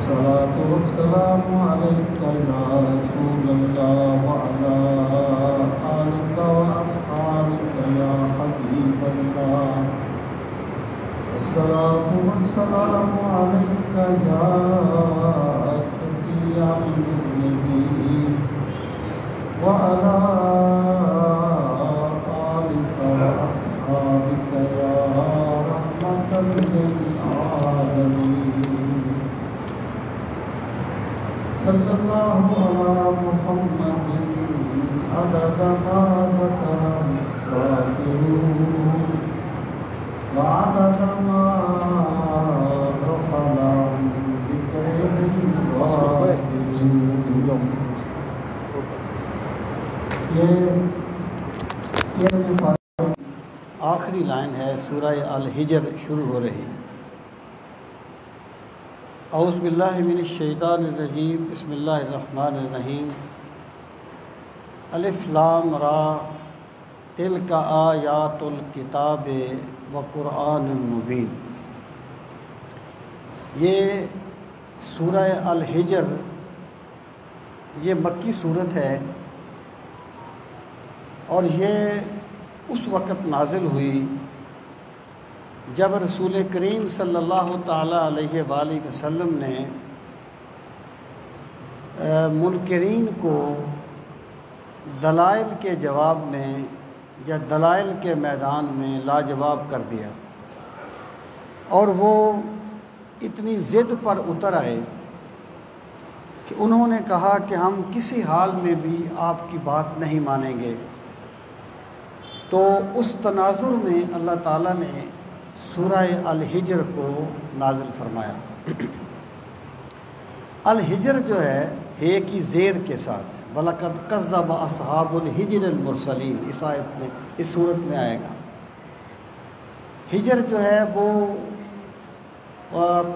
الصلاة والسلام عليك يا رسول الله وعلى آلك وأصحابك يا حبيب الله. الصلاة والسلام عليك يا شفيع المذنبين وعلى آلك وأصحابك يا رحمة للعالمين. صلى الله على محمد عدد ما ذكره الصابرون وعدد ما غفل عن ذكره الغافلون. یہ آخری لائن ہے سورہ الحجر شروع ہو رہی. اعوذ باللہ من الشیطان الرجیم. بسم اللہ الرحمن الرحیم. الف لام را تلک آیات الکتاب و قرآن مبین. یہ سورہ الحجر یہ مکی صورت ہے اور یہ اس وقت نازل ہوئی جب رسول کریم صلی اللہ تعالیٰ علیہ وآلہ وسلم نے منکرین کو دلائل کے جواب میں یا دلائل کے میدان میں لاجواب کر دیا اور وہ اتنی ضد پر اتر آئے کہ انہوں نے کہا کہ ہم کسی حال میں بھی آپ کی بات نہیں مانیں گے. تو اس تناظر میں اللہ تعالیٰ نے سورہ الحجر کو نازل فرمایا. الحجر جو ہے ہے کی زیر کے ساتھ وَلَقَدْ كَذَّبَ أَصْحَابُ الْحِجْرِ الْمُرْسَلِينَ اس آیت میں اس صورت میں آئے گا. حجر جو ہے وہ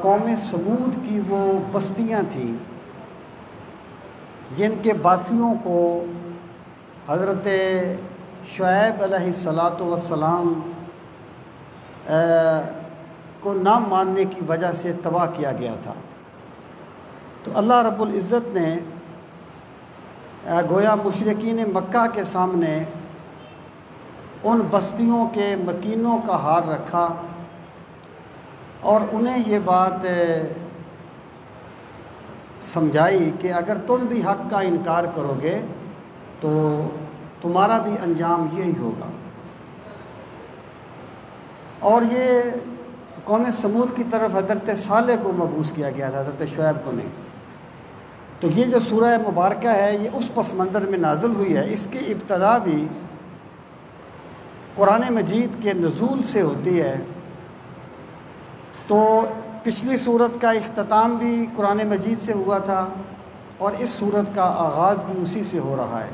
قوم سمود کی وہ بستیاں تھیں جن کے باسیوں کو حضرت شعیب علیہ السلام کو نہ ماننے کی وجہ سے تباہ کیا گیا تھا. تو اللہ رب العزت نے گویا مشرکین مکہ کے سامنے ان بستیوں کے مکینوں کا ہار رکھا اور انہیں یہ بات سمجھائی کہ اگر تم بھی حق کا انکار کرو گے تو تمہارا بھی انجام یہی ہوگا. اور یہ قوم سمود کی طرف حضرت صالح کو مبعوث کیا گیا تھا، حضرت شعیب کو نہیں. تو یہ جو سورہ مبارکہ ہے یہ اس پس منظر میں نازل ہوئی ہے. اس کی ابتدا بھی قرآن مجید کے نزول سے ہوتی ہے. تو پچھلی سورت کا اختتام بھی قرآن مجید سے ہوا تھا اور اس سورت کا آغاز بھی اسی سے ہو رہا ہے.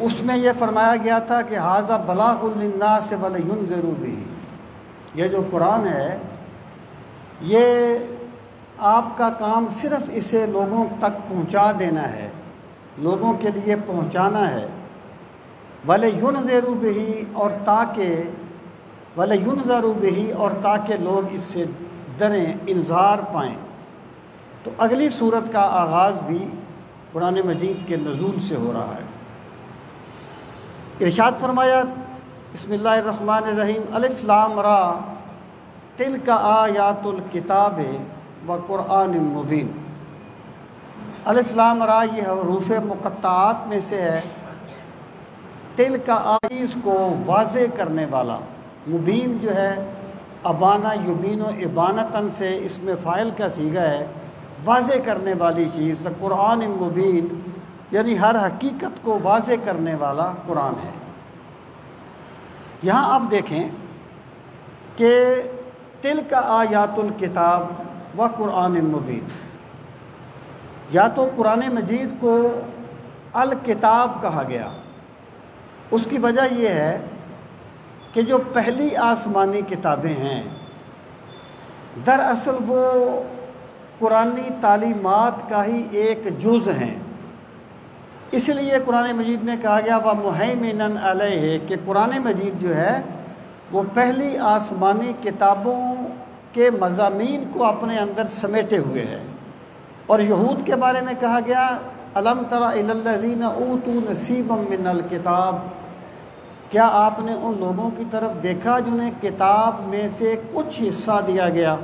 اس میں یہ فرمایا گیا تھا کہ ھذا بلاغ للناس ولینذروا بہ. یہ جو قرآن ہے یہ آپ کا کام صرف اسے لوگوں تک پہنچا دینا ہے، لوگوں کے لیے پہنچانا ہے. ولینذروا بہ اور تاکہ لوگ اس سے ڈریں، انذار پائیں. تو اگلی صورت کا آغاز بھی قرآن مجید کے نزول سے ہو رہا ہے. ارشاد فرمایا بسم اللہ الرحمن الرحیم. الف لام را تلک آیات الکتاب و قرآن مبین. الف لام را یہ حروف مقطعات میں سے ہے. تلک آیات کو واضح کرنے والا، مبین جو ہے ابانا یبین و ابانتاً سے اس میں فاعل کا صیغہ ہے، واضح کرنے والی چیز. تو قرآن مبین یعنی ہر حقیقت کو واضح کرنے والا قرآن ہے. یہاں آپ دیکھیں کہ تلک آیات الکتاب و قرآن مبین، یا تو قرآن مجید کو الکتاب کہا گیا. اس کی وجہ یہ ہے کہ جو پہلی آسمانی کتابیں ہیں دراصل وہ قرآنی تعلیمات کا ہی ایک جز ہیں. اس لیے قرآن مجید میں کہا گیا وَمُهَيْمِنًا عَلَيْهِ کہ قرآن مجید جو ہے وہ پہلی آسمانی کتابوں کے مضامین کو اپنے اندر سمیٹے ہوئے ہے۔ اور یہود کے بارے میں کہا گیا الم تر الی الذین اوتوا نصیبا من الکتاب، کیا آپ نے ان لوگوں کی طرف دیکھا جنہیں کتاب میں سے کچھ حصہ دیا گیا،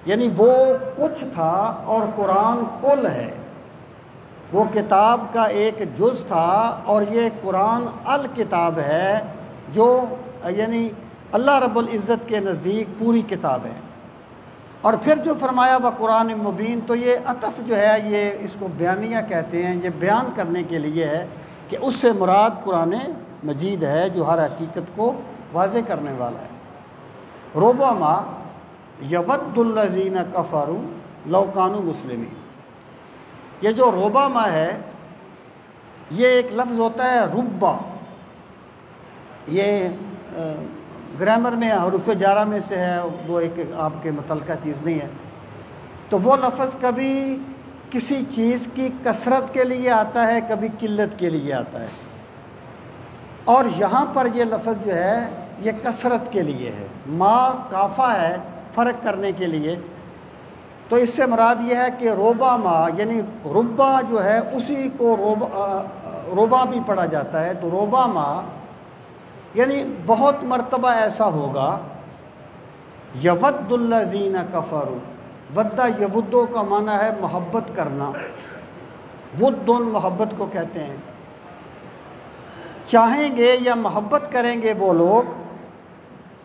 یعنی وہ کچھ تھا اور قرآن کل ہے، وہ کتاب کا ایک جز تھا اور یہ قرآن الکتاب ہے جو یعنی اللہ رب العزت کے نزدیک پوری کتاب ہے۔ اور پھر جو فرمایا قرآن مبین، تو یہ عطف جو ہے یہ اس کو بیانیہ کہتے ہیں، یہ بیان کرنے کے لیے ہے کہ اس سے مراد قرآن مجید ہے جو ہر حقیقت کو واضح کرنے والا ہے۔ ربما یود الذین کفروا لو کانوا مسلمین، یہ جو ربما ہے یہ ایک لفظ ہوتا ہے ربا، یہ گرامر میں حروف جارہ میں سے ہے، وہ ایک آپ کے متعلقہ چیز نہیں ہے، تو وہ لفظ کبھی کسی چیز کی کثرت کے لیے آتا ہے، کبھی قلت کے لیے آتا ہے، اور یہاں پر یہ لفظ جو ہے یہ کثرت کے لیے ہے، ما کافہ ہے فرق کرنے کے لیے، تو اس سے مراد یہ ہے کہ روبا ما یعنی ربا جو ہے اسی کو روبا بھی پڑھا جاتا ہے، تو روبا ما یعنی بہت مرتبہ ایسا ہوگا، یود الذین کفروا، ودہ یودو کا معنی ہے محبت کرنا، ود محبت کو کہتے ہیں، چاہیں گے یا محبت کریں گے وہ لوگ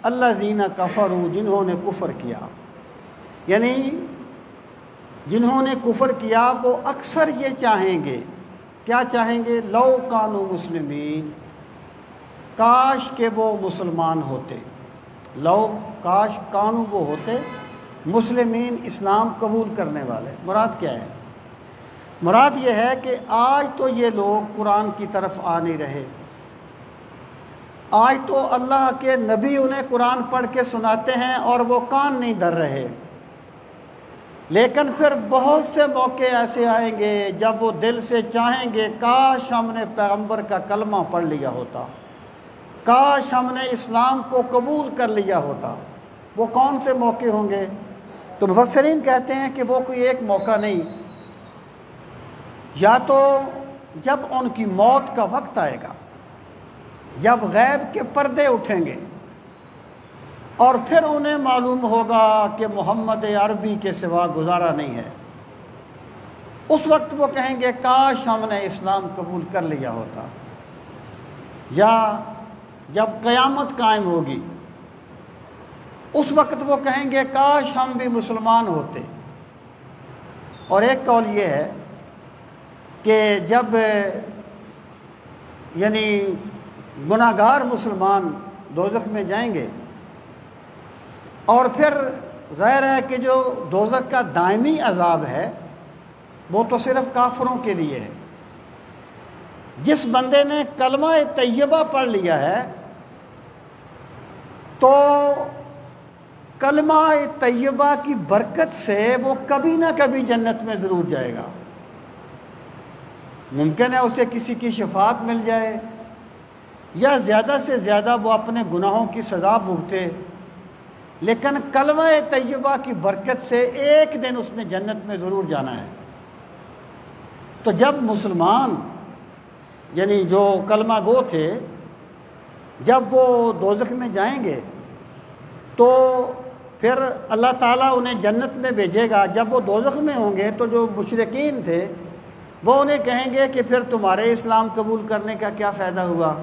الذین کفروا جنہوں نے کفر کیا، یعنی جنہوں نے کفر کیا وہ اکثر یہ چاہیں گے، کیا چاہیں گے؟ لو کانوا مسلمین، کاش کہ وہ مسلمان ہوتے، لو کاش کانو وہ ہوتے مسلمین اسلام قبول کرنے والے۔ مراد کیا ہے؟ مراد یہ ہے کہ آج تو یہ لوگ قرآن کی طرف آ نہیں رہے، آج تو اللہ کے نبی انہیں قرآن پڑھ کے سناتے ہیں اور وہ کان نہیں دھر رہے، لیکن پھر بہت سے موقع ایسے آئیں گے جب وہ دل سے چاہیں گے کاش ہم نے پیغمبر کا کلمہ پڑھ لیا ہوتا، کاش ہم نے اسلام کو قبول کر لیا ہوتا۔ وہ کون سے موقع ہوں گے؟ تو مفسرین کہتے ہیں کہ وہ کوئی ایک موقع نہیں، یا تو جب ان کی موت کا وقت آئے گا، جب غیب کے پردے اٹھیں گے اور پھر انہیں معلوم ہوگا کہ محمد عربی کے سوا گزارا نہیں ہے، اس وقت وہ کہیں گے کاش ہم نے اسلام قبول کر لیا ہوتا، یا جب قیامت قائم ہوگی اس وقت وہ کہیں گے کاش ہم بھی مسلمان ہوتے۔ اور ایک قول یہ ہے کہ جب یعنی گناہ گار مسلمان دوزخ میں جائیں گے، اور پھر ظاہر ہے کہ جو دوزخ کا دائمی عذاب ہے وہ تو صرف کافروں کے لیے ہے، جس بندے نے کلمہ طیبہ پڑھ لیا ہے تو کلمہ طیبہ کی برکت سے وہ کبھی نہ کبھی جنت میں ضرور جائے گا۔ ممکن ہے اسے کسی کی شفاعت مل جائے، یا زیادہ سے زیادہ وہ اپنے گناہوں کی سزا بھگتے، لیکن کلمہ طیبہ کی برکت سے ایک دن اس نے جنت میں ضرور جانا ہے۔ تو جب مسلمان یعنی جو کلمہ گو تھے جب وہ دوزخ میں جائیں گے تو پھر اللہ تعالیٰ انہیں جنت میں بھیجے گا۔ جب وہ دوزخ میں ہوں گے تو جو مشرکین تھے وہ انہیں کہیں گے کہ پھر تمہارے اسلام قبول کرنے کا کیا فائدہ ہوا،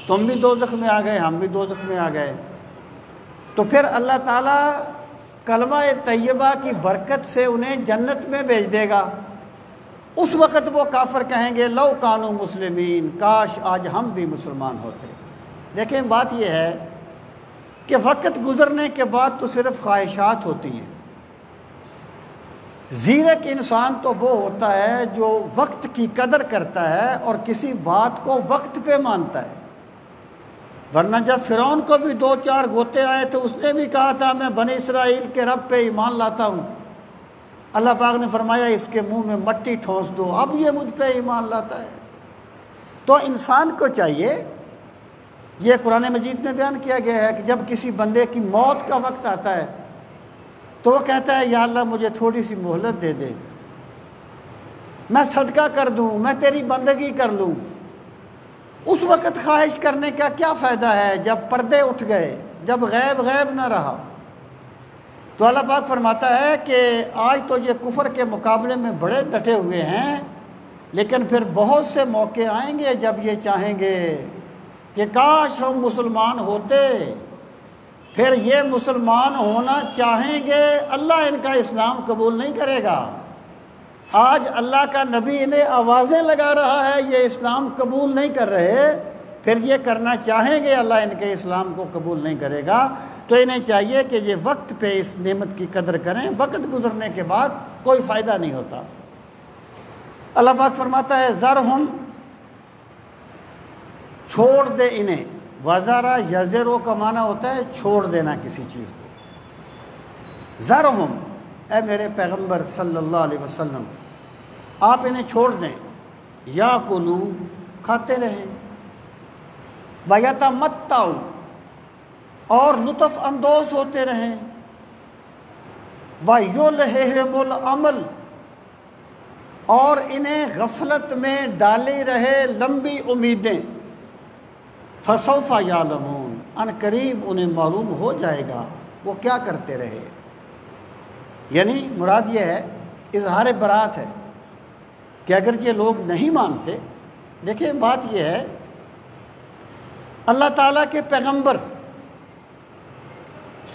تم بھی دوزخ میں آ گئے، ہم بھی دوزخ میں آ گئے۔ تو پھر اللہ تعالیٰ کلمہ طیبہ کی برکت سے انہیں جنت میں بھیج دے گا۔ اس وقت وہ کافر کہیں گے لو کانوا مسلمین، کاش آج ہم بھی مسلمان ہوتے۔ دیکھیں بات یہ ہے کہ وقت گزرنے کے بعد تو صرف خواہشات ہوتی ہیں۔ زیرک انسان تو وہ ہوتا ہے جو وقت کی قدر کرتا ہے اور کسی بات کو وقت پہ مانتا ہے، ورنہ جب فرعون کو بھی 2-4 غوطے آئے تو اس نے بھی کہا تھا میں بنی اسرائیل کے رب پہ ایمان لاتا ہوں، اللہ پاک نے فرمایا اس کے منہ میں مٹی ٹھونس دو، اب یہ مجھ پہ ایمان لاتا ہے۔ تو انسان کو چاہیے، یہ قرآن مجید میں بیان کیا گیا ہے کہ جب کسی بندے کی موت کا وقت آتا ہے تو وہ کہتا ہے یا اللہ مجھے تھوڑی سی مہلت دے دے، میں صدقہ کر دوں، میں تیری بندگی کر لوں۔ اس وقت خواہش کرنے کا کیا فائدہ ہے جب پردے اٹھ گئے، جب غیب غیب نہ رہا؟ تو اللہ پاک فرماتا ہے کہ آج تو یہ کفر کے مقابلے میں بڑے ڈٹے ہوئے ہیں، لیکن پھر بہت سے موقع آئیں گے جب یہ چاہیں گے کہ کاش ہم مسلمان ہوتے، پھر یہ مسلمان ہونا چاہیں گے، اللہ ان کا اسلام قبول نہیں کرے گا۔ آج اللہ کا نبی انہیں آوازیں لگا رہا ہے یہ اسلام قبول نہیں کر رہے، پھر یہ کرنا چاہیں گے، اللہ ان کے اسلام کو قبول نہیں کرے گا۔ تو انہیں چاہیے کہ یہ وقت پہ اس نعمت کی قدر کریں، وقت گزرنے کے بعد کوئی فائدہ نہیں ہوتا۔ اللہ پاک فرماتا ہے ذرہم، چھوڑ دے انہیں۔ وزارہ یزرو کا معنی ہوتا ہے چھوڑ دینا کسی چیز کو۔ ذرہم، اے میرے پیغمبر صلی اللہ علیہ وسلم آپ انہیں چھوڑ دیں، یاکلوا، کھاتے رہیں، ویتمتعوا، اور لطف اندوز ہوتے رہیں، ویلہہم الامل، اور انہیں غفلت میں ڈالی رہے لمبی امیدیں، فسوف یعلمون، ان قریب انہیں معلوم ہو جائے گا وہ کیا کرتے رہے۔ یعنی مراد یہ ہے، اظہار برات ہے کہ اگر یہ لوگ نہیں مانتے، دیکھیں بات یہ ہے اللہ تعالیٰ کے پیغمبر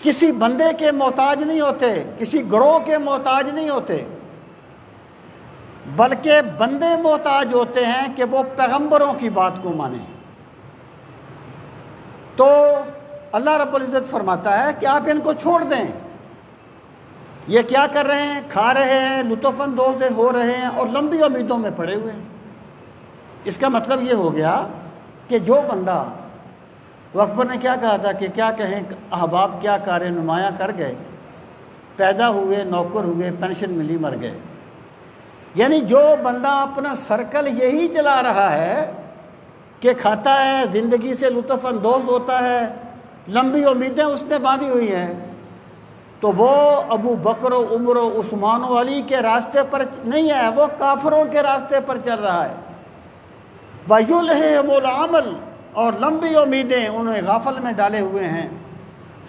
کسی بندے کے محتاج نہیں ہوتے، کسی گروہ کے محتاج نہیں ہوتے، بلکہ بندے محتاج ہوتے ہیں کہ وہ پیغمبروں کی بات کو مانیں۔ تو اللہ رب العزت فرماتا ہے کہ آپ ان کو چھوڑ دیں، یہ کیا کر رہے ہیں؟ کھا رہے ہیں، لطف اندوز ہو رہے ہیں اور لمبی امیدوں میں پڑے ہوئے ہیں۔ اس کا مطلب یہ ہو گیا کہ جو بندہ، وہ اکبر نے کیا کہا تھا کہ کیا کہیں احباب کیا کار نمایاں کر گئے، پیدا ہوئے نوکر ہوئے پینشن ملی مر گئے۔ یعنی جو بندہ اپنا سرکل یہی چلا رہا ہے کہ کھاتا ہے، زندگی سے لطف اندوز ہوتا ہے، لمبی امیدیں اس نے باندھی ہوئی ہیں، تو وہ ابو بکر و عمر و عثمان و علی کے راستے پر نہیں ہے، وہ کافروں کے راستے پر چل رہا ہے۔ وَيُلْهِهِمُ الْعَمَلُ، اور لمبی امیدیں انہیں غافل میں ڈالے ہوئے ہیں۔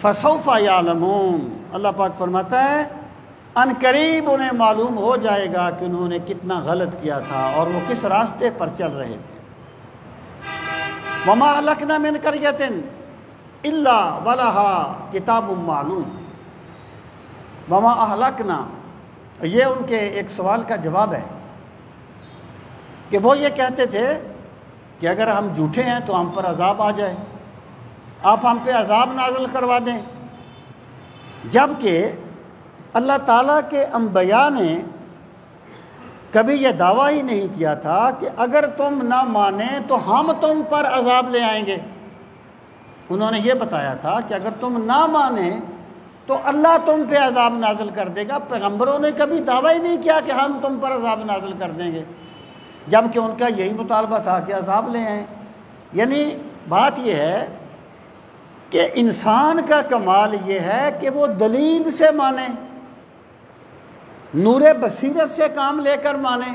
فَسَوْفَ يَعْلَمُونَ، اللہ پاک فرماتا ہے ان قریب انہیں معلوم ہو جائے گا کہ انہوں نے کتنا غلط کیا تھا اور وہ کس راستے پر چل رہے تھے۔ وَمَا أَهْلَكْنَا مِنْ قَرْيَةٍ إِلَّا وَلَهَا كِتَابٌ مَّعْلُومٌ۔ وَمَا أَهْلَكْنَا، یہ ان کے ایک سوال کا جواب ہے کہ وہ یہ کہتے تھے کہ اگر ہم جھوٹے ہیں تو ہم پر عذاب آ جائے، آپ ہم پہ عذاب نازل کروا دیں، جبکہ اللہ تعالیٰ کے انبیاء نے کبھی یہ دعویٰ ہی نہیں کیا تھا کہ اگر تم نہ مانیں تو ہم تم پر عذاب لے آئیں گے۔ انہوں نے یہ بتایا تھا کہ اگر تم نہ مانیں تو اللہ تم پہ عذاب نازل کر دے گا۔ پیغمبروں نے کبھی دعویٰ ہی نہیں کیا کہ ہم تم پر عذاب نازل کر دیں گے، جبکہ ان کا یہی مطالبہ تھا کہ عذاب لے آئیں۔ یعنی بات یہ ہے کہ انسان کا کمال یہ ہے کہ وہ دلیل سے مانے، نور بصیرت سے کام لے کر مانے۔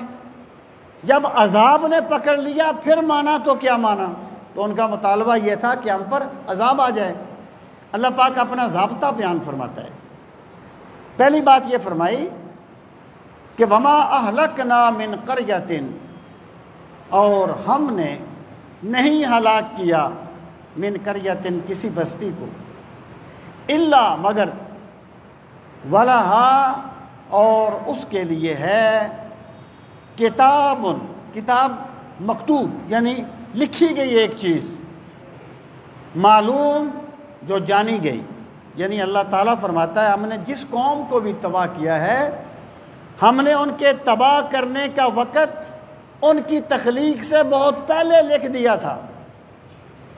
جب عذاب نے پکڑ لیا پھر مانا تو کیا مانا؟ تو ان کا مطالبہ یہ تھا کہ ہم پر عذاب آ جائے۔ اللہ پاک اپنا ضابطہ بیان فرماتا ہے۔ پہلی بات یہ فرمائی کہ وما اہلکنا من قریۃ، اور ہم نے نہیں ہلاک کیا من قریۃ کسی بستی کو، الا مگر، ولہا اور اس کے لیے ہے، کتاب، کتاب مکتوب یعنی لکھی گئی ایک چیز، معلوم جو جانی گئی۔ یعنی اللہ تعالیٰ فرماتا ہے ہم نے جس قوم کو بھی تباہ کیا ہے، ہم نے ان کے تباہ کرنے کا وقت ان کی تخلیق سے بہت پہلے لکھ دیا تھا۔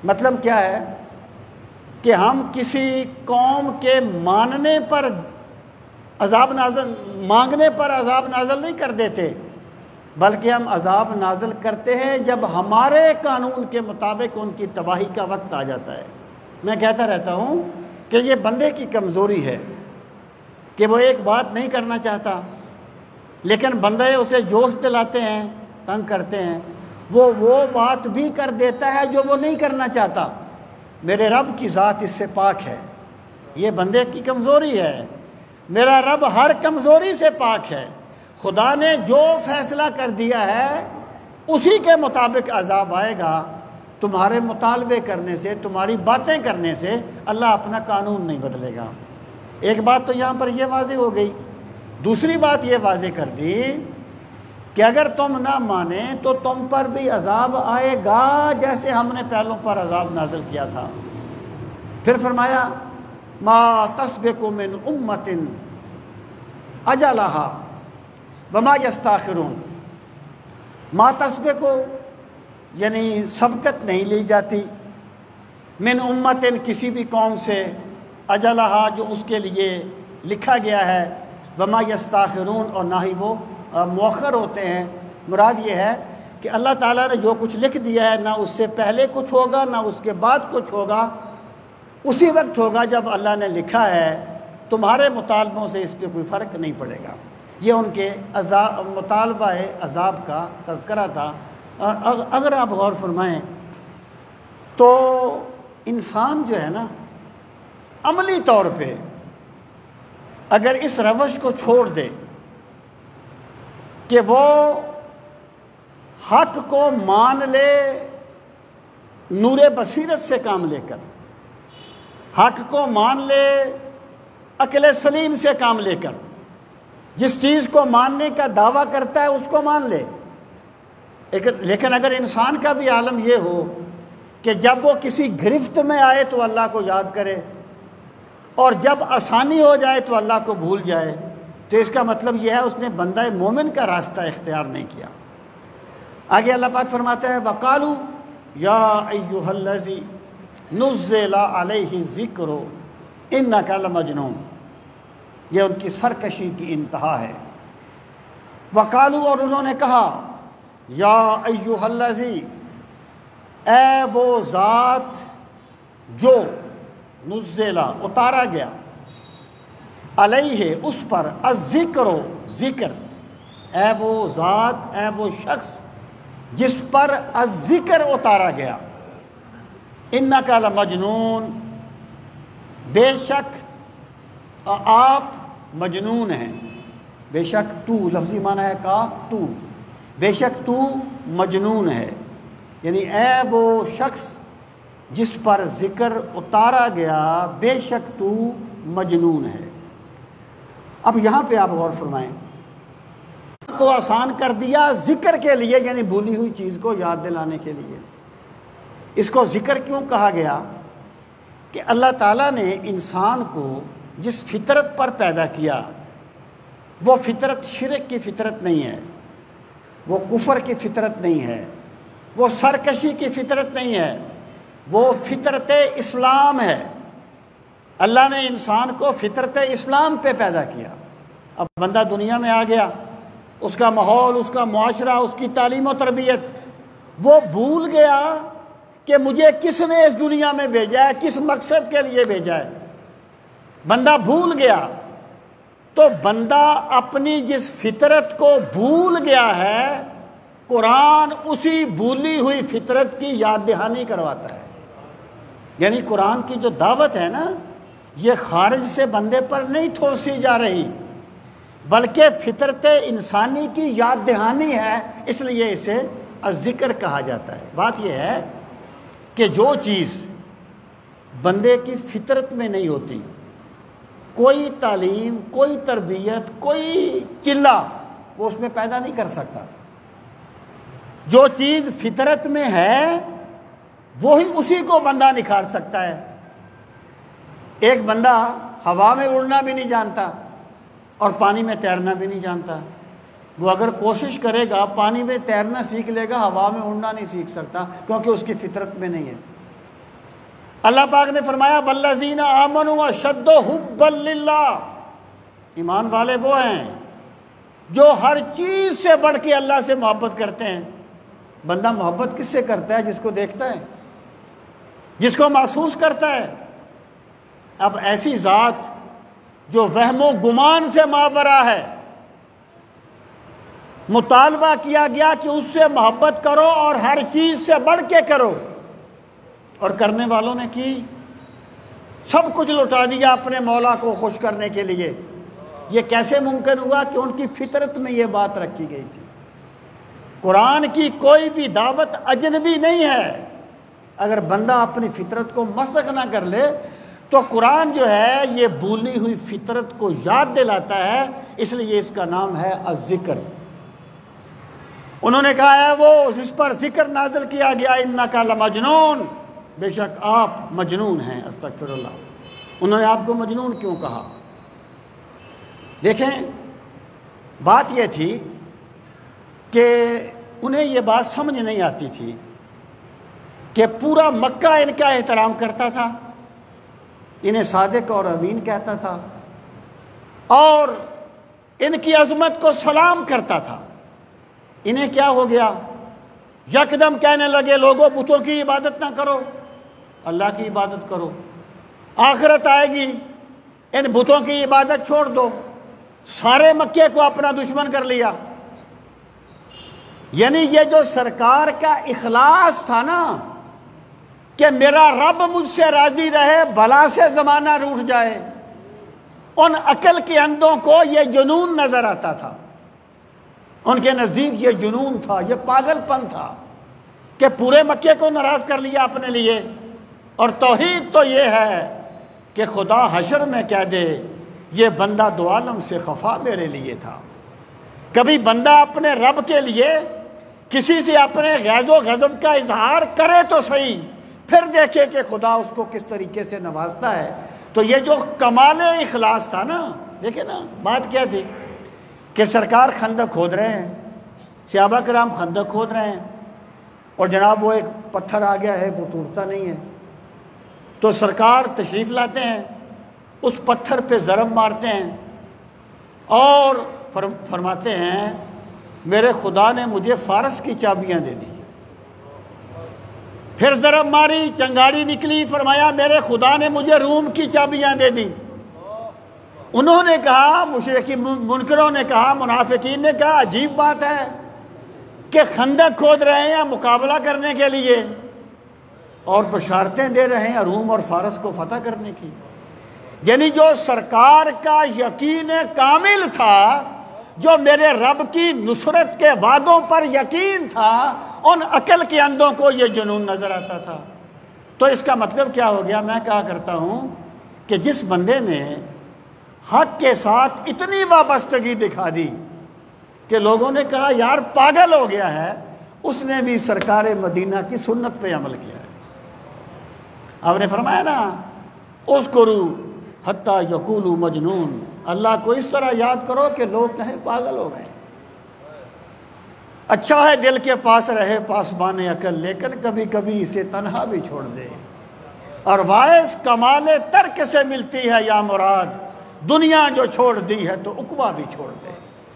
مطلب کیا ہے کہ ہم کسی قوم کے ماننے پر عذاب نازل، مانگنے پر عذاب نازل نہیں کر دیتے، بلکہ ہم عذاب نازل کرتے ہیں جب ہمارے قانون کے مطابق ان کی تباہی کا وقت آ جاتا ہے۔ میں کہتا رہتا ہوں کہ یہ بندے کی کمزوری ہے کہ وہ ایک بات نہیں کرنا چاہتا، لیکن بندے اسے جوش دلاتے ہیں، تنگ کرتے ہیں، وہ بات بھی کر دیتا ہے جو وہ نہیں کرنا چاہتا۔ میرے رب کی ذات اس سے پاک ہے، یہ بندے کی کمزوری ہے، میرا رب ہر کمزوری سے پاک ہے۔ خدا نے جو فیصلہ کر دیا ہے اسی کے مطابق عذاب آئے گا۔ تمہارے مطالبے کرنے سے، تمہاری باتیں کرنے سے اللہ اپنا قانون نہیں بدلے گا۔ ایک بات تو یہاں پر یہ واضح ہو گئی۔ دوسری بات یہ واضح کر دی کہ اگر تم نہ مانے تو تم پر بھی عذاب آئے گا، جیسے ہم نے پہلوں پر عذاب نازل کیا تھا۔ پھر فرمایا ما تسبق من امت اجلہا وما یستاخرون۔ ما تسبق یعنی سبقت نہیں لی جاتی، من امت کسی بھی قوم سے، اجلہا جو اس کے لیے لکھا گیا ہے، وما یستاخرون اور نہ ہی وہ مؤخر ہوتے ہیں۔ مراد یہ ہے کہ اللہ تعالیٰ نے جو کچھ لکھ دیا ہے نہ اس سے پہلے کچھ ہوگا نہ اس کے بعد کچھ ہوگا، اسی وقت ہوگا جب اللہ نے لکھا ہے۔ تمہارے مطالبوں سے اس پہ کوئی فرق نہیں پڑے گا۔ یہ ان کے مطالبہ عذاب کا تذکرہ تھا۔ اگر آپ غور فرمائیں تو انسان جو ہے نا، عملی طور پہ اگر اس روش کو چھوڑ دے کہ وہ حق کو مان لے نور بصیرت سے کام لے کر، حق کو مان لے عقل سلیم سے کام لے کر، جس چیز کو ماننے کا دعویٰ کرتا ہے اس کو مان لے۔ لیکن اگر انسان کا بھی عالم یہ ہو کہ جب وہ کسی گرفت میں آئے تو اللہ کو یاد کرے، اور جب آسانی ہو جائے تو اللہ کو بھول جائے، تو اس کا مطلب یہ ہے اس نے بندہ مومن کا راستہ اختیار نہیں کیا۔ آگے اللہ پاک فرماتا ہے وَقَالُوا يَا أَيُّهَا الَّذِي نُزِّلَ عَلَيْهِ الذِّكْرُ إِنَّكَ لَمَجْنُونَ۔ یہ ان کی سرکشی کی انتہا ہے۔ وَقَالُوا اور انہوں نے کہا یا ایھا الذی، اے وہ ذات جو نزلہ اتارا گیا، علیہ اس پر، الذکر ذکر، اے وہ ذات، اے وہ شخص جس پر الذکر اتارا گیا، انک لمجنون، بے شک آپ مجنون ہیں، بے شک تو، لفظی معنی ہے کا تو، بے شک تو مجنون ہے، یعنی اے وہ شخص جس پر ذکر اتارا گیا بے شک تو مجنون ہے۔ اب یہاں پہ آپ غور فرمائیں، کو آسان کر دیا ذکر کے لیے، یعنی بھولی ہوئی چیز کو یاد دلانے کے لیے۔ اس کو ذکر کیوں کہا گیا؟ کہ اللہ تعالیٰ نے انسان کو جس فطرت پر پیدا کیا وہ فطرت شرک کی فطرت نہیں ہے، وہ کفر کی فطرت نہیں ہے، وہ سرکشی کی فطرت نہیں ہے، وہ فطرت اسلام ہے۔ اللہ نے انسان کو فطرت اسلام پہ پیدا کیا۔ اب بندہ دنیا میں آ گیا، اس کا ماحول، اس کا معاشرہ، اس کی تعلیم و تربیت، وہ بھول گیا کہ مجھے کس نے اس دنیا میں بھیجا ہے، کس مقصد کے لیے بھیجا ہے۔ بندہ بھول گیا، تو بندہ اپنی جس فطرت کو بھول گیا ہے، قرآن اسی بھولی ہوئی فطرت کی یاد دہانی کرواتا ہے۔ یعنی قرآن کی جو دعوت ہے نا، یہ خارج سے بندے پر نہیں ٹھوسی جا رہی، بلکہ فطرت انسانی کی یاد دہانی ہے، اس لیے اسے الذکر کہا جاتا ہے۔ بات یہ ہے کہ جو چیز بندے کی فطرت میں نہیں ہوتی، کوئی تعلیم، کوئی تربیت، کوئی چلہ وہ اس میں پیدا نہیں کر سکتا۔ جو چیز فطرت میں ہے وہی اسی کو بندہ نکھار سکتا ہے۔ ایک بندہ ہوا میں اڑنا بھی نہیں جانتا اور پانی میں تیرنا بھی نہیں جانتا، وہ اگر کوشش کرے گا پانی میں تیرنا سیکھ لے گا، ہوا میں اڑنا نہیں سیکھ سکتا، کیونکہ اس کی فطرت میں نہیں ہے۔ اللہ پاک نے فرمایا والذین آمنوا اشد حبا للہ، ایمان والے وہ ہیں جو ہر چیز سے بڑھ کے اللہ سے محبت کرتے ہیں۔ بندہ محبت کس سے کرتا ہے؟ جس کو دیکھتا ہے، جس کو محسوس کرتا ہے۔ اب ایسی ذات جو وہم و گمان سے ماورا ہے، مطالبہ کیا گیا کہ اس سے محبت کرو اور ہر چیز سے بڑھ کے کرو، اور کرنے والوں نے کی، سب کچھ لٹا دیا اپنے مولا کو خوش کرنے کے لیے۔ یہ کیسے ممکن ہوا؟ کہ ان کی فطرت میں یہ بات رکھی گئی تھی۔ قرآن کی کوئی بھی دعوت اجنبی نہیں ہے۔ اگر بندہ اپنی فطرت کو مسخ نہ کر لے تو قرآن جو ہے یہ بھولی ہوئی فطرت کو یاد دلاتا ہے، اس لیے اس کا نام ہے الذکر۔ انہوں نے کہا ہے وہ جس پر ذکر نازل کیا گیا انکا لمجنون، بے شک آپ مجنون ہیں، استغفر اللہ۔ انہوں نے آپ کو مجنون کیوں کہا؟ دیکھیں، بات یہ تھی کہ انہیں یہ بات سمجھ نہیں آتی تھی کہ پورا مکہ ان کا احترام کرتا تھا، انہیں صادق اور امین کہتا تھا، اور ان کی عظمت کو سلام کرتا تھا۔ انہیں کیا ہو گیا؟ یکدم کہنے لگے لوگوں بتوں کی عبادت نہ کرو، اللہ کی عبادت کرو، آخرت آئے گی، ان بتوں کی عبادت چھوڑ دو۔ سارے مکے کو اپنا دشمن کر لیا۔ یعنی یہ جو سرکار کا اخلاص تھا نا کہ میرا رب مجھ سے راضی رہے بلا سے زمانہ روٹھ جائے، ان عقل کے اندھوں کو یہ جنون نظر آتا تھا۔ ان کے نزدیک یہ جنون تھا، یہ پاگل پن تھا کہ پورے مکے کو ناراض کر لیا اپنے لیے۔ اور توحید تو یہ ہے کہ خدا حشر میں کہہ دے یہ بندہ دو عالم سے خفا میرے لیے تھا۔ کبھی بندہ اپنے رب کے لیے کسی سے اپنے غیظ و غضب کا اظہار کرے تو صحیح، پھر دیکھے کہ خدا اس کو کس طریقے سے نوازتا ہے۔ تو یہ جو کمال اخلاص تھا نا، دیکھیں نا بات کیا تھی کہ سرکار خندق کھود رہے ہیں، صحابہ کرام خندق کھود رہے ہیں، اور جناب وہ ایک پتھر آ گیا ہے، وہ ٹوٹتا نہیں ہے، تو سرکار تشریف لاتے ہیں، اس پتھر پہ ضرب مارتے ہیں اور فرماتے ہیں میرے خدا نے مجھے فارس کی چابیاں دے دی۔ پھر ضرب ماری، چنگاڑی نکلی، فرمایا میرے خدا نے مجھے روم کی چابیاں دے دی۔ انہوں نے کہا، مشرکین منکروں نے کہا، منافقین نے کہا عجیب بات ہے کہ خندق کھود رہے ہیں مقابلہ کرنے کے لیے اور بشارتیں دے رہے ہیں روم اور فارس کو فتح کرنے کی۔ یعنی جو سرکار کا یقین کامل تھا، جو میرے رب کی نصرت کے وعدوں پر یقین تھا، ان عقل کے اندھوں کو یہ جنون نظر آتا تھا۔ تو اس کا مطلب کیا ہو گیا؟ میں کہا کرتا ہوں کہ جس بندے نے حق کے ساتھ اتنی وابستگی دکھا دی کہ لوگوں نے کہا یار پاگل ہو گیا ہے، اس نے بھی سرکار مدینہ کی سنت پہ عمل کیا ہے۔ آپ نے فرمایا نا اذکروا حتی یقولوا مجنون، اللہ کو اس طرح یاد کرو کہ لوگ کہیں پاگل ہو گئے۔ اچھا ہے دل کے پاس رہے پاسبان عقل، لیکن کبھی کبھی اسے تنہا بھی چھوڑ دے، اور واعظ کمال ترک سے ملتی ہے یا مراد، دنیا جو چھوڑ دی ہے تو عقبہ بھی چھوڑ دے۔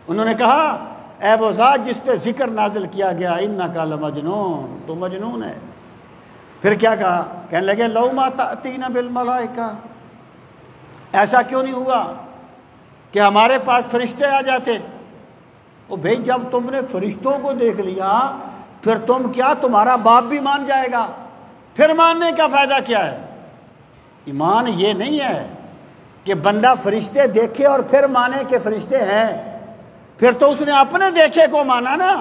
انہوں نے کہا اے وہ ذات جس پہ ذکر نازل کیا گیا انکا لمجنون، تو مجنون ہے۔ پھر کیا کہا؟ کہنے لگے لو ما تأتینا بالملائکہ، ایسا کیوں نہیں ہوا کہ ہمارے پاس فرشتے آ جاتے؟ وہ بھئی جب تم نے فرشتوں کو دیکھ لیا پھر تم کیا، تمہارا باپ بھی مان جائے گا، پھر ماننے کا فائدہ کیا ہے؟ ایمان یہ نہیں ہے کہ بندہ فرشتے دیکھے اور پھر مانے کہ فرشتے ہیں، پھر تو اس نے اپنے دیکھے کو مانا نا۔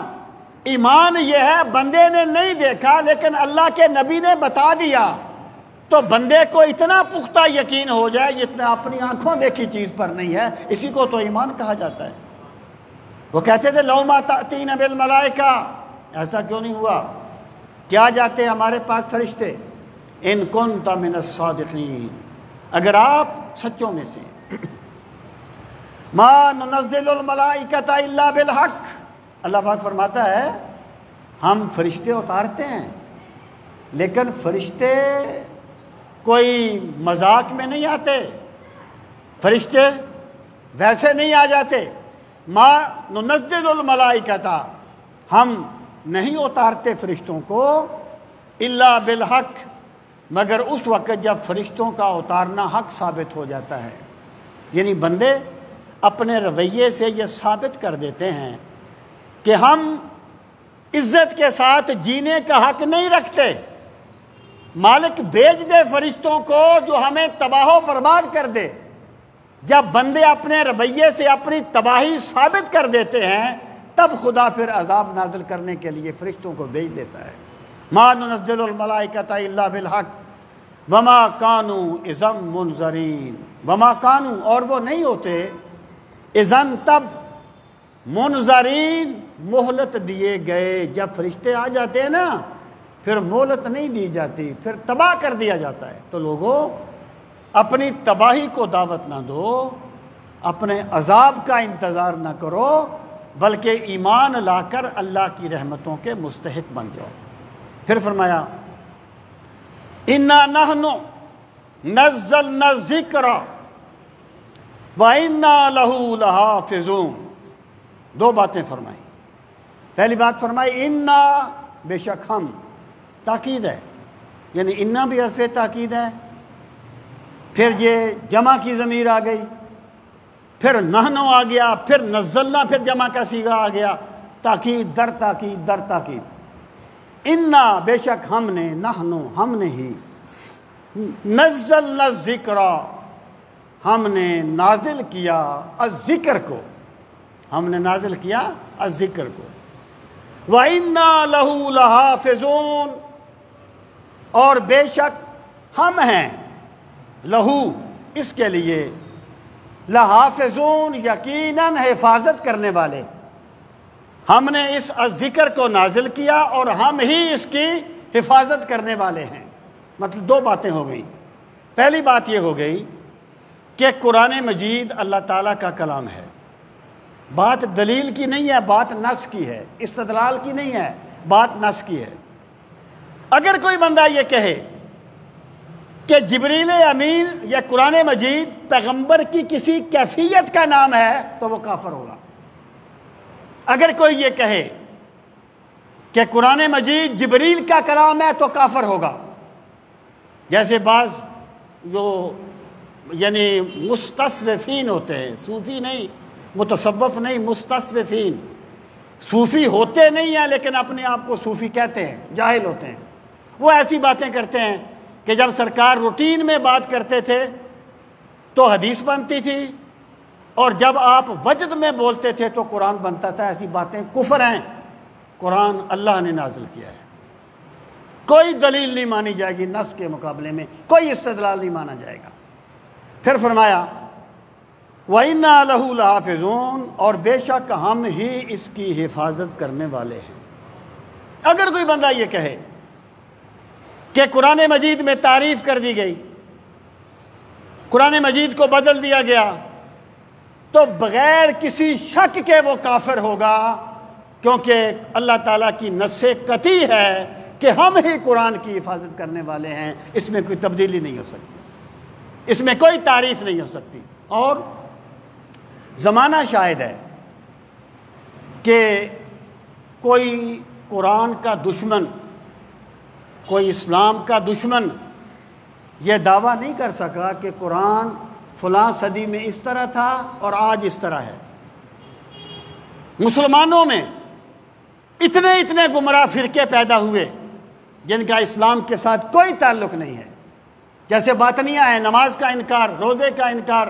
ایمان یہ ہے بندے نے نہیں دیکھا لیکن اللہ کے نبی نے بتا دیا، تو بندے کو اتنا پختہ یقین ہو جائے جتنا اپنی آنکھوں دیکھی چیز پر نہیں ہے، اسی کو تو ایمان کہا جاتا ہے۔ وہ کہتے تھے لو ما تأتینا بالملائکہ، ایسا کیوں نہیں ہوا؟ کیا جاتے ہمارے پاس فرشتے؟ ان کنت من الصادقین، اگر آپ سچوں میں سے۔ ما ننزل الملائکۃ الا بالحق، اللہ پاک فرماتا ہے ہم فرشتے اتارتے ہیں لیکن فرشتے کوئی مذاق میں نہیں آتے، فرشتے ویسے نہیں آ جاتے۔ ما ننزل الملائکۃ، ہم نہیں اتارتے فرشتوں کو الا بالحق، مگر اس وقت جب فرشتوں کا اتارنا حق ثابت ہو جاتا ہے۔ یعنی بندے اپنے رویے سے یہ ثابت کر دیتے ہیں کہ ہم عزت کے ساتھ جینے کا حق نہیں رکھتے۔ مالک بھیج دے فرشتوں کو جو ہمیں تباہ و برباد کر دے۔ جب بندے اپنے رویے سے اپنی تباہی ثابت کر دیتے ہیں تب خدا پھر عذاب نازل کرنے کے لیے فرشتوں کو بھیج دیتا ہے۔ ما ننزل الملائکۃ الا بالحق وما کانوا اذا منذرین، وما کانوا، اور وہ نہیں ہوتے، اذن تب، منذرین، مہلت دیے گئے۔ جب فرشتے آ جاتے ہیں نا پھر مہلت نہیں دی جاتی، پھر تباہ کر دیا جاتا ہے۔ تو لوگوں اپنی تباہی کو دعوت نہ دو، اپنے عذاب کا انتظار نہ کرو، بلکہ ایمان لا کر اللہ کی رحمتوں کے مستحق بن جاؤ۔ پھر فرمایا اِنَّا نَحْنُ نَزَّلْنَا الذِّكْرَ وَإِنَّا لَهُ لَحَافِظُونَ۔ دو باتیں فرمائیں۔ پہلی بات فرمائی اِنَّا، بے شک ہم، تاکید ہے، یعنی اِنَّا بھی حرف تاکید ہے، پھر یہ جمع کی ضمیر آ گئی، پھر نحنو آ گیا، پھر نزلنا، پھر جمع کا صیغہ آ گیا، تاکید در تاکید در تاکید۔ اِنَّا، بے شک ہم نے، نحنو، ہم نے ہی، نزلنا الذکر، ہم نے نازل کیا الذکر کو، ہم نے نازل کیا الذکر کو، وَإِنَّا لَهُ لَحَافِظُونَ، اور بے شک ہم ہیں، لہو، اس کے لیے، لحافظون، یقیناً حفاظت کرنے والے۔ ہم نے اس ذکر کو نازل کیا اور ہم ہی اس کی حفاظت کرنے والے ہیں۔ مطلب دو باتیں ہو گئیں۔ پہلی بات یہ ہو گئی کہ قرآن مجید اللہ تعالیٰ کا کلام ہے، بات دلیل کی نہیں ہے، بات نص کی ہے، استدلال کی نہیں ہے، بات نص کی ہے۔ اگر کوئی بندہ یہ کہے کہ جبریل امین یا قرآن مجید پیغمبر کی کسی کیفیت کا نام ہے تو وہ کافر ہوگا۔ اگر کوئی یہ کہے کہ قرآن مجید جبریل کا کلام ہے تو کافر ہوگا۔ جیسے بعض جو یعنی مستصوفین ہوتے ہیں، صوفی نہیں، متصوف نہیں، مستصوفین، صوفی ہوتے نہیں ہیں لیکن اپنے آپ کو صوفی کہتے ہیں، جاہل ہوتے ہیں۔ وہ ایسی باتیں کرتے ہیں کہ جب سرکار روٹین میں بات کرتے تھے تو حدیث بنتی تھی، اور جب آپ وجد میں بولتے تھے تو قرآن بنتا تھا۔ ایسی باتیں کفر ہیں۔ قرآن اللہ نے نازل کیا ہے، کوئی دلیل نہیں مانی جائے گی، نص کے مقابلے میں کوئی استدلال نہیں مانا جائے گا۔ پھر فرمایا وَإِنَّا لَهُ لَحَافِظُونَ، اور بے شک ہم ہی اس کی حفاظت کرنے والے ہیں۔ اگر کوئی بندہ یہ کہے کہ قرآن مجید میں تعریف کر دی گئی، قرآن مجید کو بدل دیا گیا، تو بغیر کسی شک کے وہ کافر ہوگا، کیونکہ اللہ تعالیٰ کی نص قطعی ہے کہ ہم ہی قرآن کی حفاظت کرنے والے ہیں، اس میں کوئی تبدیلی نہیں ہو سکتی، اس میں کوئی تعریف نہیں ہو سکتی۔ اور زمانہ شاہد ہے کہ کوئی قرآن کا دشمن، کوئی اسلام کا دشمن یہ دعویٰ نہیں کر سکا کہ قرآن فلاں صدی میں اس طرح تھا اور آج اس طرح ہے۔ مسلمانوں میں اتنے گمراہ فرقے پیدا ہوئے جن کا اسلام کے ساتھ کوئی تعلق نہیں ہے، جیسے باطنیہ ہیں، نماز کا انکار، روزے کا انکار،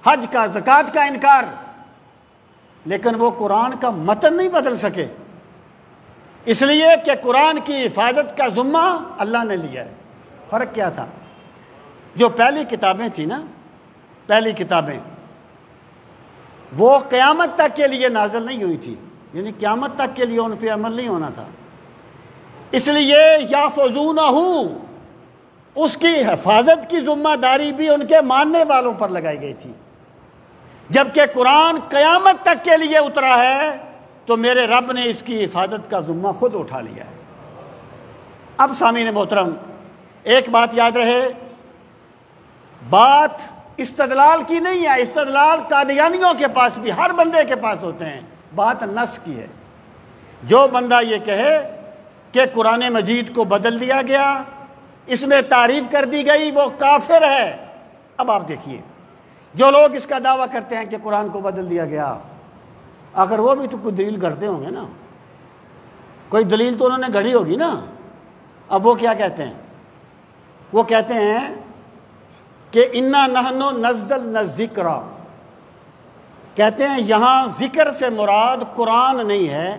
حج کا، زکوٰۃ کا انکار، لیکن وہ قرآن کا متن نہیں بدل سکے، اس لیے کہ قرآن کی حفاظت کا ذمہ اللہ نے لیا ہے۔ فرق کیا تھا؟ جو پہلی کتابیں تھیں نا، پہلی کتابیں وہ قیامت تک کے لیے نازل نہیں ہوئی تھی، یعنی قیامت تک کے لیے ان پہ عمل نہیں ہونا تھا، اس لیے یحفظونہ، اس کی حفاظت کی ذمہ داری بھی ان کے ماننے والوں پر لگائی گئی تھی۔ جبکہ قرآن قیامت تک کے لیے اترا ہے تو میرے رب نے اس کی حفاظت کا ذمہ خود اٹھا لیا ہے۔ اب سامعین محترم، ایک بات یاد رہے، بات استدلال کی نہیں ہے، استدلال قادیانیوں کے پاس بھی، ہر بندے کے پاس ہوتے ہیں، بات نص کی ہے۔ جو بندہ یہ کہے کہ قرآن مجید کو بدل دیا گیا، اس میں تعریف کر دی گئی، وہ کافر ہے۔ اب آپ دیکھیے، جو لوگ اس کا دعویٰ کرتے ہیں کہ قرآن کو بدل دیا گیا، اگر وہ بھی تو کوئی دلیل گھڑتے ہوں گے نا، کوئی دلیل تو انہوں نے گھڑی ہوگی نا۔ اب وہ کیا کہتے ہیں؟ وہ کہتے ہیں کہ انا نحن نزلنا الذکر، کہتے ہیں یہاں ذکر سے مراد قرآن نہیں ہے،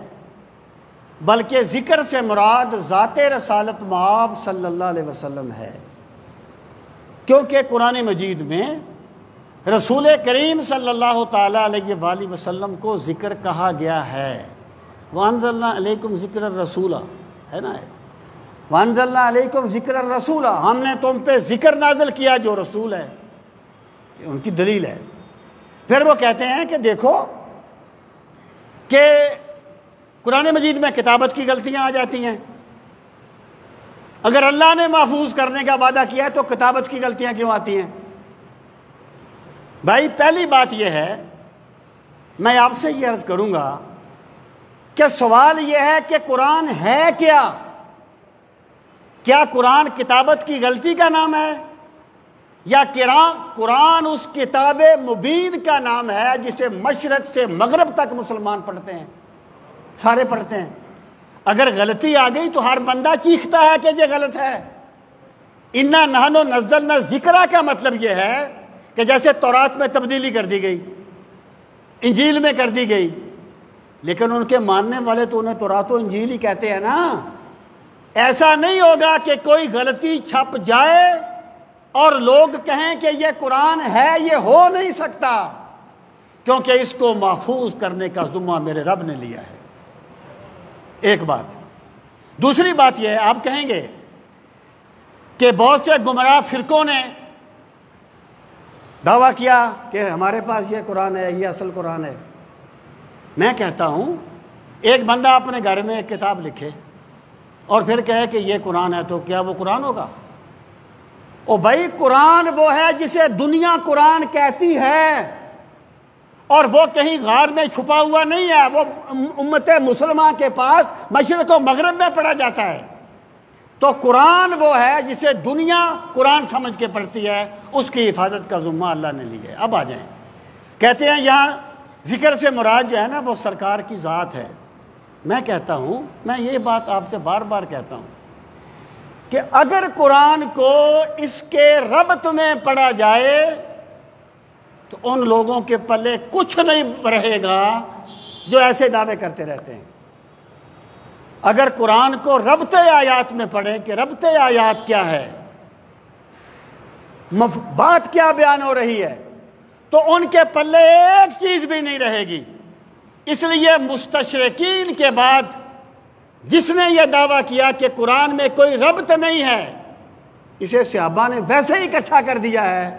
بلکہ ذکر سے مراد ذات رسالت مآب صلی اللہ علیہ وسلم ہے، کیونکہ قرآن مجید میں رسول کریم صلی اللہ تعالیٰ علیہ وآلہ وسلم کو ذکر کہا گیا ہے۔ وَأَنزَلْنَا عَلَيْكُمْ ذِكْرَ الرَّسُولَ ہے نا، وَأَنزَلْنَا عَلَيْكُمْ ذِكْرَ الرَّسُولَ، ہم نے تم پہ ذکر نازل کیا جو رسول ہے، یہ ان کی دلیل ہے۔ پھر وہ کہتے ہیں کہ دیکھو کہ قرآن مجید میں کتابت کی غلطیاں آ جاتی ہیں، اگر اللہ نے محفوظ کرنے کا وعدہ کیا ہے تو کتابت کی غلطیاں کیوں آتی ہیں؟ بھائی پہلی بات یہ ہے، میں آپ سے یہ عرض کروں گا کہ سوال یہ ہے کہ قرآن ہے کیا؟ کیا قرآن کتابت کی غلطی کا نام ہے، یا قرآن اس کتاب مبین کا نام ہے جسے مشرق سے مغرب تک مسلمان پڑھتے ہیں، سارے پڑھتے ہیں؟ اگر غلطی آ گئی تو ہر بندہ چیختا ہے کہ یہ غلط ہے۔ انا نحن نزلنا الذکر کا مطلب یہ ہے کہ جیسے تورات میں تبدیلی کر دی گئی، انجیل میں کر دی گئی، لیکن ان کے ماننے والے تو انہیں تورات و انجیل ہی کہتے ہیں نا۔ ایسا نہیں ہوگا کہ کوئی غلطی چھپ جائے اور لوگ کہیں کہ یہ قرآن ہے، یہ ہو نہیں سکتا، کیونکہ اس کو محفوظ کرنے کا ذمہ میرے رب نے لیا ہے۔ ایک بات۔ دوسری بات یہ ہے، آپ کہیں گے کہ بہت سے گمراہ فرقوں نے دعویٰ کیا کہ ہمارے پاس یہ قرآن ہے، یہ اصل قرآن ہے۔ میں کہتا ہوں ایک بندہ اپنے گھر میں ایک کتاب لکھے اور پھر کہے کہ یہ قرآن ہے، تو کیا وہ قرآن ہوگا؟ او بھائی قرآن وہ ہے جسے دنیا قرآن کہتی ہے، اور وہ کہیں غار میں چھپا ہوا نہیں ہے، وہ امت مسلمہ کے پاس مشرق و مغرب میں پڑھا جاتا ہے۔ تو قرآن وہ ہے جسے دنیا قرآن سمجھ کے پڑھتی ہے، اس کی حفاظت کا ذمہ اللہ نے لیا ہے۔ اب آ جائیں، کہتے ہیں یہاں ذکر سے مراد جو ہے نا وہ سرکار کی ذات ہے۔ میں کہتا ہوں، میں یہ بات آپ سے بار بار کہتا ہوں کہ اگر قرآن کو اس کے ربط میں پڑھا جائے تو ان لوگوں کے پلے کچھ نہیں رہے گا جو ایسے دعوے کرتے رہتے ہیں۔ اگر قرآن کو ربط آیات میں پڑھیں کہ ربط آیات کیا ہے، بات کیا بیان ہو رہی ہے، تو ان کے پلے ایک چیز بھی نہیں رہے گی۔ اس لیے مستشرقین کے بعد جس نے یہ دعویٰ کیا کہ قرآن میں کوئی ربط نہیں ہے، اسے صحابہ نے ویسے ہی اکٹھا کر دیا ہے۔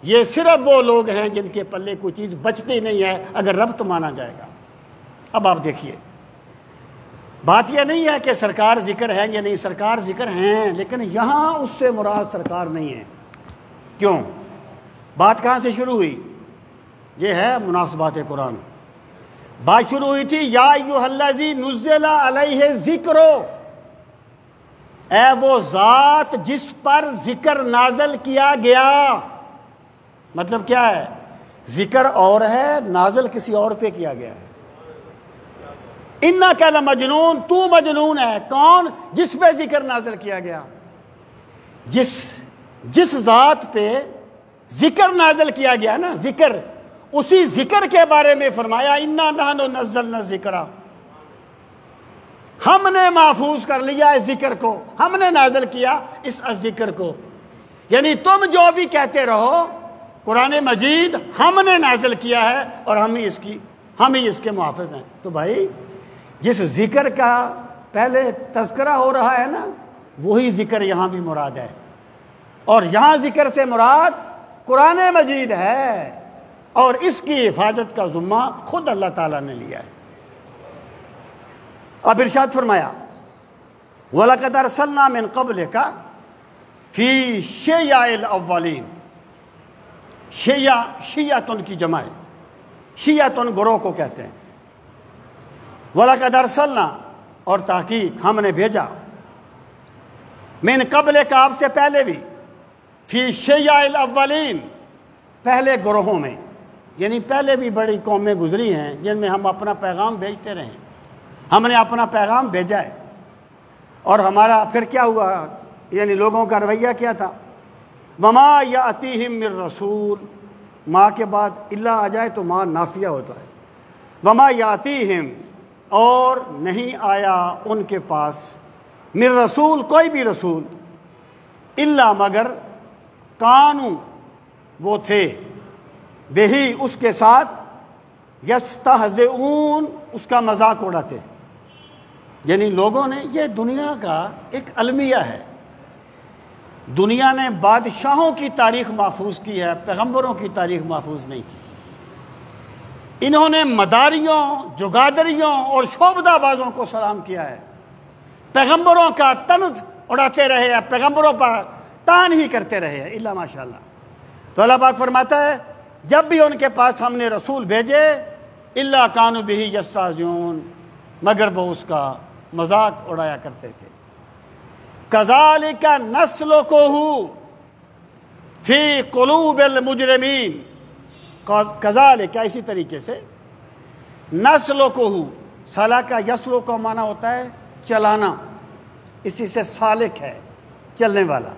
یہ صرف وہ لوگ ہیں جن کے پلے کوئی چیز بچتی نہیں ہے اگر ربط مانا جائے گا۔ اب آپ دیکھیے، بات یہ نہیں ہے کہ سرکار ذکر ہے یا نہیں، سرکار ذکر ہیں، لیکن یہاں اس سے مراد سرکار نہیں ہے۔ کیوں؟ بات کہاں سے شروع ہوئی؟ یہ ہے مناسبات قرآن۔ بات شروع ہوئی تھی یا ایھا الذی نزل علیہ الذکر، اے وہ ذات جس پر ذکر نازل کیا گیا۔ مطلب کیا ہے؟ ذکر اور ہے، نازل کسی اور پہ کیا گیا ہے۔ انک لمجنون، تو مجنون ہے۔ کون؟ جس پہ ذکر نازل کیا گیا۔ جس ذات پہ ذکر نازل کیا گیا نا، ذکر، اسی ذکر کے بارے میں فرمایا انا نحن نزلنا الذکر، ہم نے محفوظ کر لیا اس ذکر کو، ہم نے نازل کیا اس ذکر کو۔ یعنی تم جو بھی کہتے رہو، قرآن مجید ہم نے نازل کیا ہے اور ہم ہی اس کے محافظ ہیں۔ تو بھائی جس ذکر کا پہلے تذکرہ ہو رہا ہے نا، وہی ذکر یہاں بھی مراد ہے، اور یہاں ذکر سے مراد قرآن مجید ہے، اور اس کی حفاظت کا ذمہ خود اللہ تعالیٰ نے لیا ہے۔ اب ارشاد فرمایا وَلَقَدْ أَرْسَلْنَا مِن قَبْلِكَ فِي شِيَعِ الْأَوَّلِينَ۔ شیعتن کی جمع ہے، شیعتن گروہ کو کہتے ہیں۔ وَلَقَدْ أَرْسَلْنَا، اور تحقیق ہم نے بھیجا، من قبل کا آپ سے پہلے بھی، فی شیع الاولین، پہلے گروہوں میں، یعنی پہلے بھی بڑی قومیں گزری ہیں جن میں ہم اپنا پیغام بھیجتے رہے ہیں، ہم نے اپنا پیغام بھیجا ہے، اور ہمارا پھر کیا ہوا، یعنی لوگوں کا رویہ کیا تھا؟ وما یاتیہم من رسول، ماں کے بعد الا آ جائے تو ماں نافیہ ہوتا ہے، وما یاتیہم، اور نہیں آیا ان کے پاس، من رسول، کوئی بھی رسول، الا مگر، کانو، وہ تھے، بہی، اس کے ساتھ، یستہزئون، اس کا مذاق اڑاتے، یعنی لوگوں نے، یہ دنیا کا ایک المیہ ہے، دنیا نے بادشاہوں کی تاریخ محفوظ کی ہے، پیغمبروں کی تاریخ محفوظ نہیں کی۔ انہوں نے مداریوں، جگادریوں اور شعبدہ بازوں کو سلام کیا ہے، پیغمبروں کا طنز اڑاتے رہے ہیں، پیغمبروں پر تان ہی کرتے رہے ہیں، الا ماشاءاللہ۔ تو اللہ پاک فرماتا ہے جب بھی ان کے پاس ہم نے رسول بھیجے، الا کانوا بہ یستہزئون، مگر وہ اس کا مذاق اڑایا کرتے تھے۔ کذالک نسلکہ فی قلوب المجرمین، کذالک، اسی طریقے سے، نسلکہ، سلک یسلک کا معنی ہوتا ہے چلانا، اسی سے سالک ہے، چلنے والا،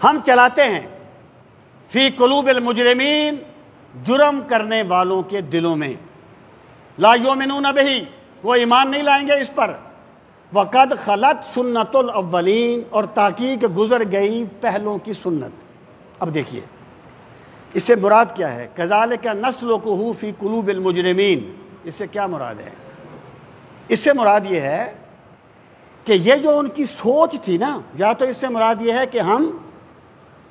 ہم چلاتے ہیں، فی قلوب المجرمین، جرم کرنے والوں کے دلوں میں، لا یؤمنون بہ، وہ ایمان نہیں لائیں گے اس پر، وقد خلت سنت الاولین، اور تحقیق گزر گئی پہلوں کی سنت۔ اب دیکھیے اس سے مراد کیا ہے، کذالک نسلکہ فی قلوب المجرمین، اس سے کیا مراد ہے؟ اس سے مراد یہ ہے کہ یہ جو ان کی سوچ تھی نا، یا تو اس سے مراد یہ ہے کہ ہم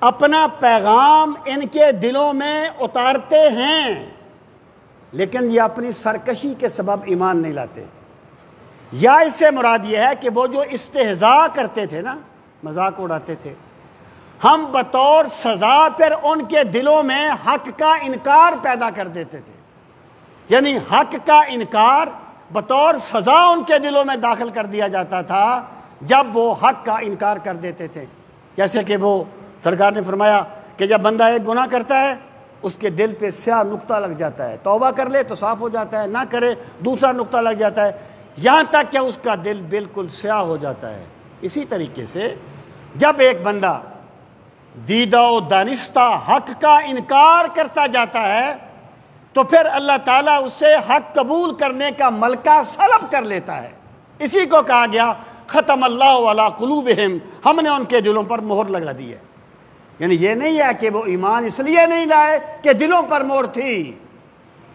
اپنا پیغام ان کے دلوں میں اتارتے ہیں، لیکن یہ اپنی سرکشی کے سبب ایمان نہیں لاتے، یا اس سے مراد یہ ہے کہ وہ جو استہزاء کرتے تھے نا، مذاق اڑاتے تھے، ہم بطور سزا پھر ان کے دلوں میں حق کا انکار پیدا کر دیتے تھے، یعنی حق کا انکار بطور سزا ان کے دلوں میں داخل کر دیا جاتا تھا جب وہ حق کا انکار کر دیتے تھے۔ جیسے کہ وہ سرکار نے فرمایا کہ جب بندہ ایک گناہ کرتا ہے اس کے دل پہ سیاہ نقطہ لگ جاتا ہے، توبہ کر لے تو صاف ہو جاتا ہے، نہ کرے دوسرا نقطہ لگ جاتا ہے، یہاں تک کہ اس کا دل بالکل سیاہ ہو جاتا ہے۔ اسی طریقے سے جب ایک بندہ دیدہ و دانستہ حق کا انکار کرتا جاتا ہے تو پھر اللہ تعالیٰ اس سے حق قبول کرنے کا ملکہ سلب کر لیتا ہے۔ اسی کو کہا گیا ختم اللہ علی قلوبہم، ہم نے ان کے دلوں پر مہر لگا دی ہے، یعنی یہ نہیں ہے کہ وہ ایمان اس لیے نہیں لائے کہ دلوں پر مہر تھی،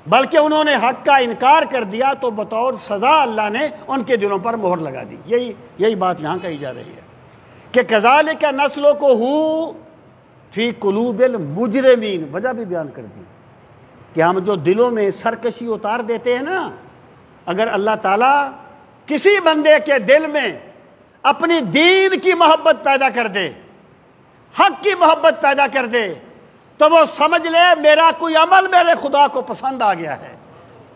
بلکہ انہوں نے حق کا انکار کر دیا تو بطور سزا اللہ نے ان کے دلوں پر مہر لگا دی۔ یہی بات یہاں کہی جا رہی ہے کہ کذالک نسلکہ فی قلوب المجرمین، وجہ بھی بیان کر دی کہ ہم جو دلوں میں سرکشی اتار دیتے ہیں نا، اگر اللہ تعالیٰ کسی بندے کے دل میں اپنی دین کی محبت پیدا کر دے، حق کی محبت پیدا کر دے، تو وہ سمجھ لے میرا کوئی عمل میرے خدا کو پسند آ گیا ہے،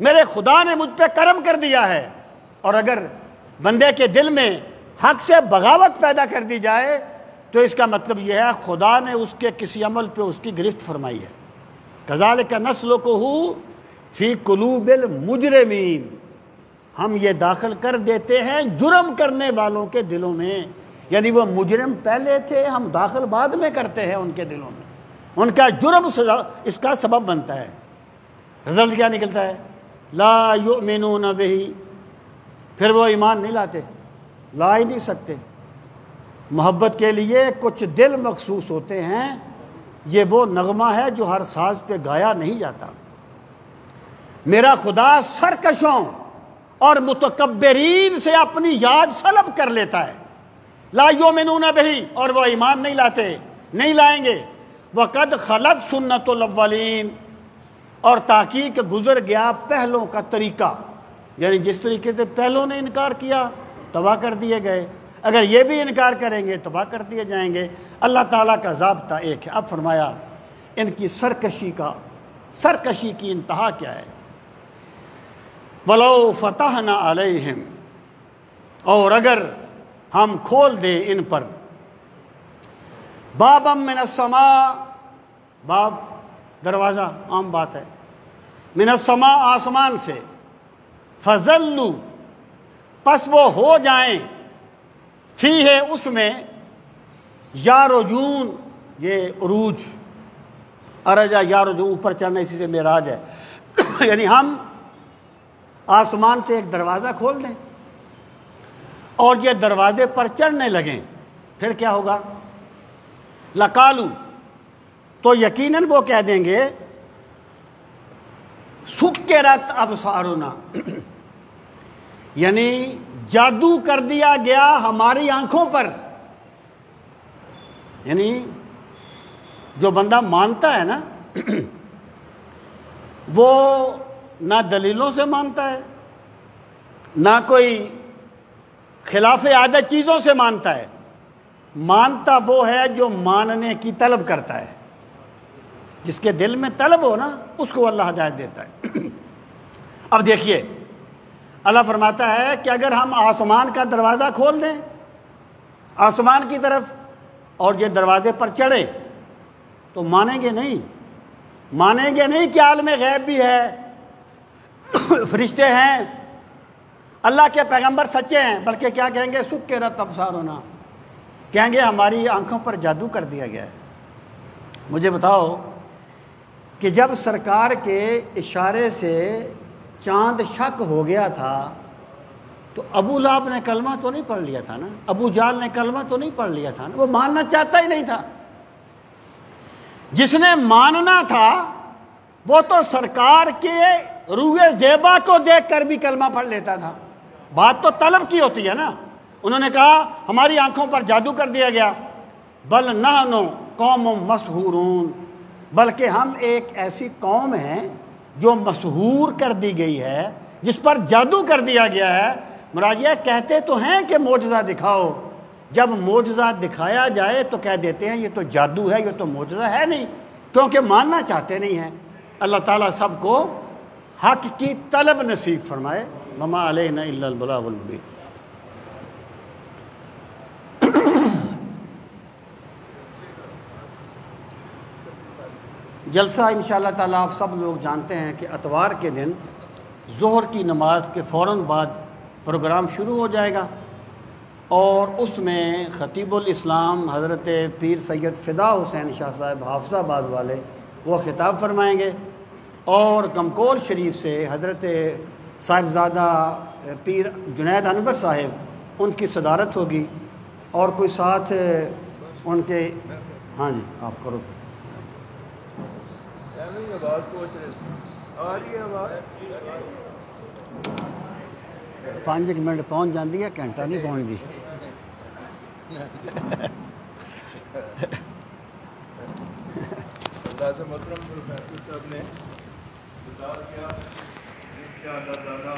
میرے خدا نے مجھ پہ کرم کر دیا ہے۔ اور اگر بندے کے دل میں حق سے بغاوت پیدا کر دی جائے تو اس کا مطلب یہ ہے خدا نے اس کے کسی عمل پہ اس کی گرفت فرمائی ہے۔ کذالک نسلکہ فی قلوب المجرمین، ہم یہ داخل کر دیتے ہیں جرم کرنے والوں کے دلوں میں، یعنی وہ مجرم پہلے تھے، ہم داخل بعد میں کرتے ہیں ان کے دلوں میں، ان کا جرم اس کا سبب بنتا ہے۔ رزلٹ کیا نکلتا ہے؟ لا یؤمنون بہ، پھر وہ ایمان نہیں لاتے، لا ہی نہیں سکتے۔ محبت کے لیے کچھ دل مخصوص ہوتے ہیں، یہ وہ نغمہ ہے جو ہر ساز پہ گایا نہیں جاتا۔ میرا خدا سرکشوں اور متکبرین سے اپنی یاد سلب کر لیتا ہے۔ لا یؤمنون بہ، اور وہ ایمان نہیں لاتے، نہیں لائیں گے۔ وقد خلت سنت الاولین، اور تحقیق گزر گیا پہلوں کا طریقہ، یعنی جس طریقے سے پہلوں نے انکار کیا تباہ کر دیے گئے، اگر یہ بھی انکار کریں گے تباہ کر دیے جائیں گے۔ اللہ تعالیٰ کا ضابطہ ایک ہے۔ اب فرمایا ان کی سرکشی کی انتہا کیا ہے؟ وَلَوْ فَتَحْنَا عَلَيْهِمْ، اور اگر ہم کھول دیں ان پر، بابا من السماء، باب دروازہ عام بات ہے، من السماء آسمان سے، فظلوا پس وہ ہو جائیں، فیہ اس میں، یارجون یہ عروج، ارجا یارجو اوپر چڑھنا، اسی سے معراج ہے یعنی ہم آسمان سے ایک دروازہ کھول دیں اور یہ دروازے پر چڑھنے لگیں، پھر کیا ہوگا؟ لقالو تو یقیناً وہ کہہ دیں گے، سکرت ابصارنا یعنی جادو کر دیا گیا ہماری آنکھوں پر۔ یعنی جو بندہ مانتا ہے نا وہ نہ دلیلوں سے مانتا ہے، نہ کوئی خلاف عادت چیزوں سے مانتا ہے، مانتا وہ ہے جو ماننے کی طلب کرتا ہے۔ جس کے دل میں طلب ہو نا اس کو اللہ ہدایت دیتا ہے۔ اب دیکھیے اللہ فرماتا ہے کہ اگر ہم آسمان کا دروازہ کھول دیں آسمان کی طرف اور یہ دروازے پر چڑھے تو مانیں گے نہیں، مانیں گے نہیں کہ عالم غیب بھی ہے، فرشتے ہیں، اللہ کے پیغمبر سچے ہیں، بلکہ کیا کہیں گے؟ سکرت ابصارنا، کہیں گے ہماری آنکھوں پر جادو کر دیا گیا ہے۔ مجھے بتاؤ کہ جب سرکار کے اشارے سے چاند شک ہو گیا تھا تو ابو لہب نے کلمہ تو نہیں پڑھ لیا تھا نا، ابو جہل نے کلمہ تو نہیں پڑھ لیا تھا نا، وہ ماننا چاہتا ہی نہیں تھا۔ جس نے ماننا تھا وہ تو سرکار کے روح زیبا کو دیکھ کر بھی کلمہ پڑھ لیتا تھا۔ بات تو طلب کی ہوتی ہے نا۔ انہوں نے کہا ہماری آنکھوں پر جادو کر دیا گیا، بل نحن قوم مسحورون، بلکہ ہم ایک ایسی قوم ہیں جو مسحور کر دی گئی ہے، جس پر جادو کر دیا گیا ہے۔ مراجعہ کہتے تو ہیں کہ معجزہ دکھاؤ، جب معجزہ دکھایا جائے تو کہہ دیتے ہیں یہ تو جادو ہے، یہ تو معجزہ ہے نہیں، کیونکہ ماننا چاہتے نہیں ہیں۔ اللہ تعالیٰ سب کو حق کی طلب نصیب فرمائے۔ وما علینا الا البلاغ المبین۔ جلسہ انشاءاللہ تعالیٰ آپ سب لوگ جانتے ہیں کہ اتوار کے دن ظہر کی نماز کے فوراً بعد پروگرام شروع ہو جائے گا، اور اس میں خطیب الاسلام حضرت پیر سید فدا حسین شاہ صاحب حافظ آباد والے وہ خطاب فرمائیں گے، اور کمکول شریف سے حضرت صاحبزادہ پیر جنید انور صاحب ان کی صدارت ہوگی، اور کوئی ساتھ ان کے ہاں جی آپ کرو 5 منٹ پہنچ جاندی ہے، گھنٹہ نہیں پہنچ دی۔ اللہ سے محترم پروفیسر صاحب نے انشاءاللہ تعالی